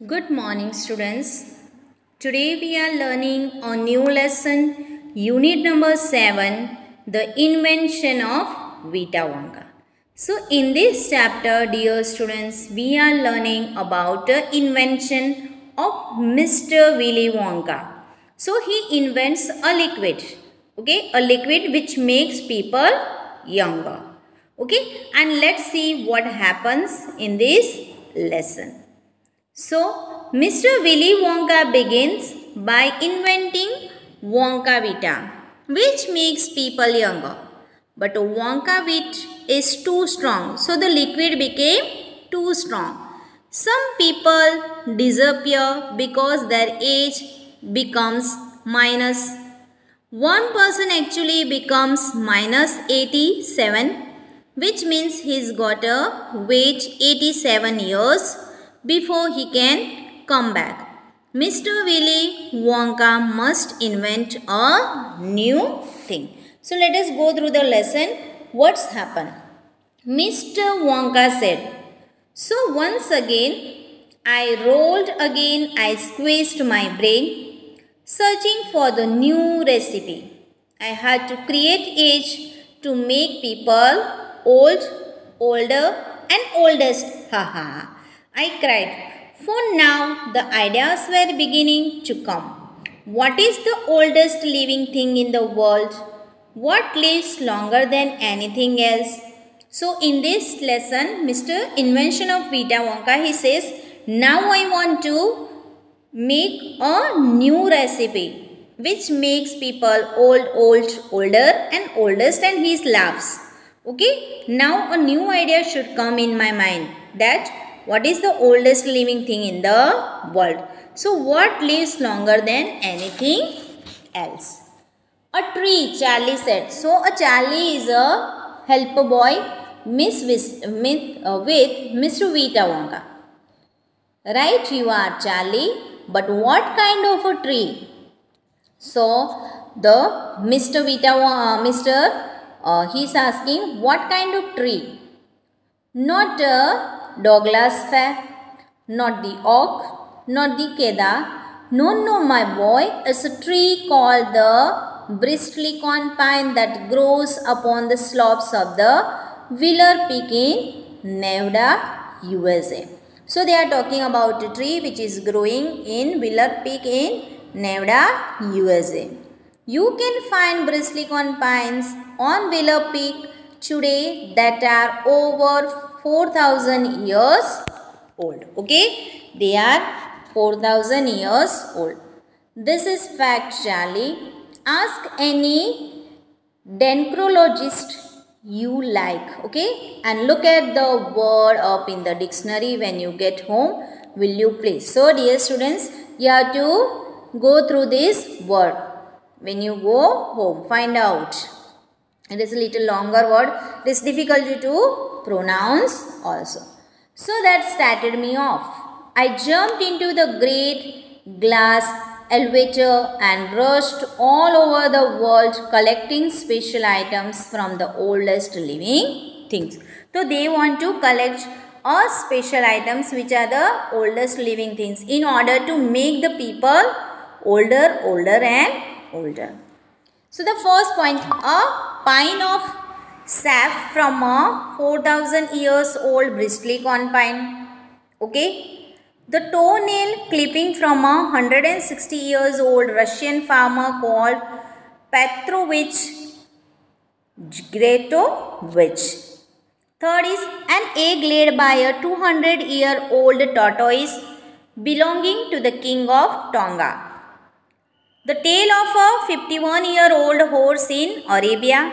Good morning, students. Today we are learning a new lesson, unit number 7, the invention of Vita Wonka. So, in this chapter, dear students, we are learning about the invention of Mr. Willy Wonka. So, he invents a liquid, a liquid which makes people younger. And let's see what happens in this lesson. So, Mr. Willy Wonka begins by inventing Wonka Vita, which makes people younger. But Wonka Vita is too strong, so the liquid became too strong. Some people disappear because their age becomes minus. One person actually becomes minus 87, which means he's got a wait 87 years before he can come back. Mr. Willy Wonka must invent a new thing. So let us go through the lesson. What's happened? Mr. Wonka said, "So once again, I rolled again, I squeezed my brain, searching for the new recipe. I had to create age to make people old, older and oldest. Haha. I cried. For now, the ideas were beginning to come. What is the oldest living thing in the world? What lives longer than anything else?" So, in this lesson, Mr. Invention of Vita Wonka, he says, now I want to make a new recipe which makes people old, older and oldest, and he laughs. Now a new idea should come in my mind, that what is the oldest living thing in the world? So what lives longer than anything else? A tree, Charlie said. So a Charlie is a helper boy with Mr. Vita Wonka. Right, you are Charlie, but what kind of a tree? So the he's asking what kind of tree? Not a Douglas fir, not the oak, not the cedar. No, my boy, it's a tree called the bristlecone pine that grows upon the slopes of the Wheeler Peak in Nevada, USA. So they are talking about a tree which is growing in Wheeler Peak in Nevada, USA. You can find bristlecone pines on Wheeler Peak today that are over 4,000 years old. They are 4,000 years old. This is fact, Charlie. Ask any dendrologist you like, and look at the word up in the dictionary when you get home. Will you please? So dear students, you have to go through this word when you go home. Find out. It is a little longer word. It is difficult to pronounce also. So that started me off. I jumped into the great glass elevator and rushed all over the world collecting special items from the oldest living things. So they want to collect all special items which are the oldest living things in order to make the people older and older. So the first point, a pine of sap from a 4,000 years old bristlecone pine. The toenail clipping from a 160 years old Russian farmer called Petrovich Gretovich. Third is an egg laid by a 200-year-old tortoise belonging to the king of Tonga. The tail of a 51-year-old horse in Arabia.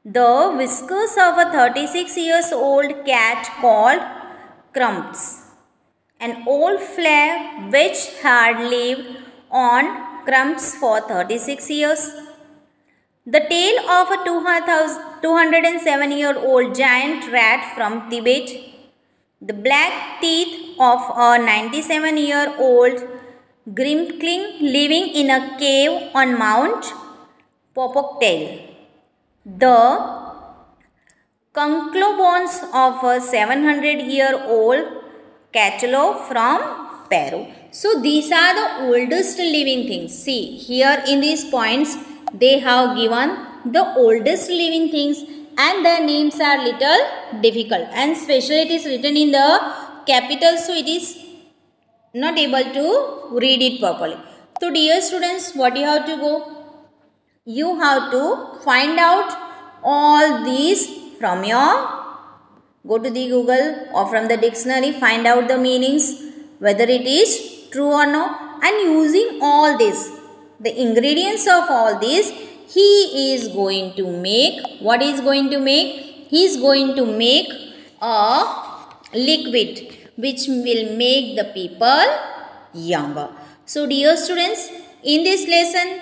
The whiskers of a 36-year-old cat called Crumbs. An old flea which had lived on crumbs for 36 years. The tail of a 207-year-old giant rat from Tibet. The black teeth of a 97-year-old Grimkling living in a cave on Mount Popocatépetl. The conchlobones of a 700-year-old Catalo from sparrow. So these are the oldest living things. See, here in these points, they have given the oldest living things and the names are little difficult. And especially it is written in the capital, so it is not able to read it properly. So dear students, what you have to go? You have to find out all these from your, go to the Google or from the dictionary, find out the meanings, whether it is true or not, and using all this, the ingredients of all this, he is going to make, what is going to make? He is going to make a liquid which will make the people younger. So dear students, in this lesson,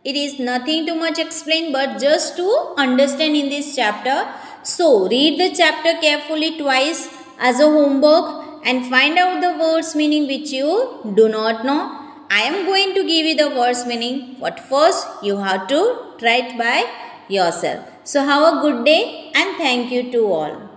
it is nothing too much explained but just to understand in this chapter. So read the chapter carefully twice as a homework and find out the words meaning which you do not know. I am going to give you the words meaning, but first you have to try it by yourself. So have a good day and thank you to all.